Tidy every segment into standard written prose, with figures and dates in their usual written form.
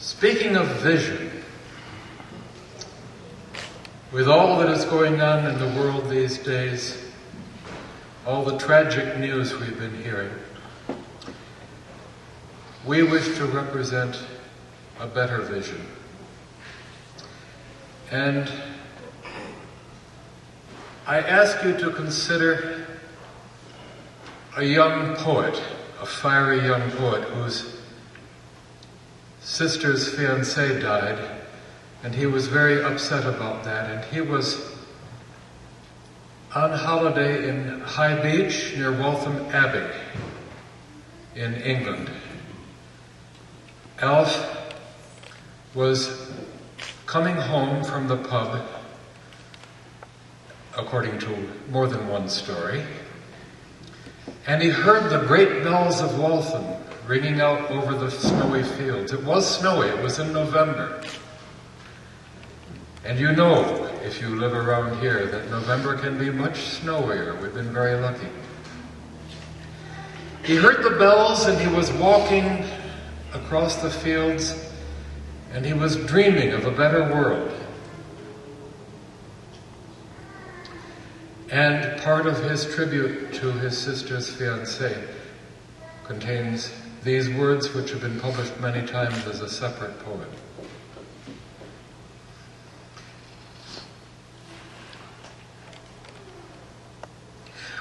Speaking of vision, with all that is going on in the world these days, all the tragic news we've been hearing, we wish to represent a better vision. And I ask you to consider a young poet, a fiery young poet whose sister's fiancé died, and he was very upset about that, and he was on holiday in High Beach near Waltham Abbey in England. Alf was coming home from the pub, according to more than one story, and he heard the great bells of Waltham ringing out over the snowy fields. It was snowy, it was in November. And you know, if you live around here, that November can be much snowier. We've been very lucky. He heard the bells and he was walking across the fields and he was dreaming of a better world. And part of his tribute to his sister's fiancé contains these words, which have been published many times as a separate poem.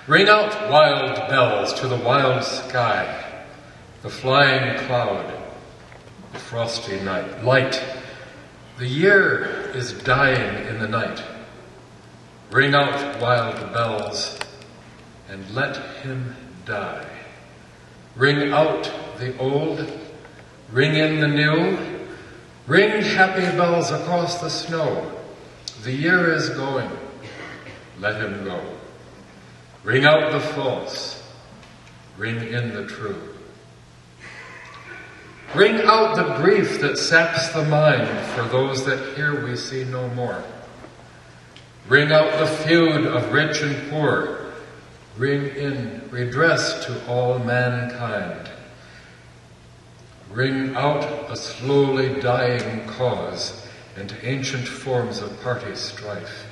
Ring out, wild bells, to the wild sky, the flying cloud, the frosty night. Light, the year is dying in the night. Ring out, wild bells, and let him die. Ring out the old, ring in the new, ring happy bells across the snow. The year is going, let him go. Ring out the false, ring in the true. Ring out the grief that saps the mind, for those that here we see no more. Ring out the feud of rich and poor, ring in redress to all mankind. Ring out a slowly dying cause and ancient forms of party strife.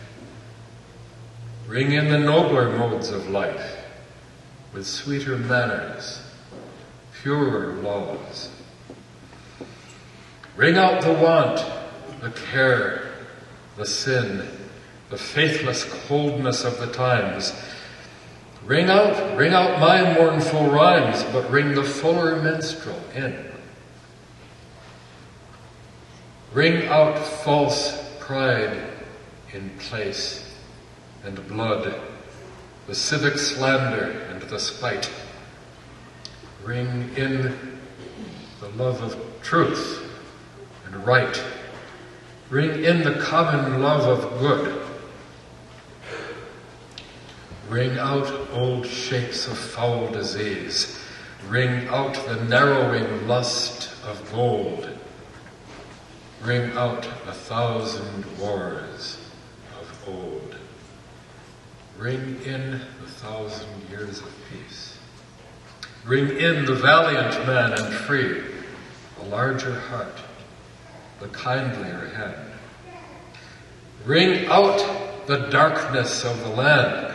Ring in the nobler modes of life with sweeter manners, purer laws. Ring out the want, the care, the sin, the faithless coldness of the times. Ring out my mournful rhymes, but ring the fuller minstrel in. Ring out false pride in place and blood, the civic slander and the spite. Ring in the love of truth and right. Ring in the common love of good. Ring out old shapes of foul disease. Ring out the narrowing lust of gold. Ring out 1,000 wars of old. Ring in the 1,000 years of peace. Ring in the valiant man and free, the larger heart, the kindlier hand. Ring out the darkness of the land.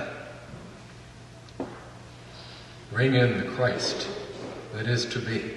Ring in the Christ that is to be.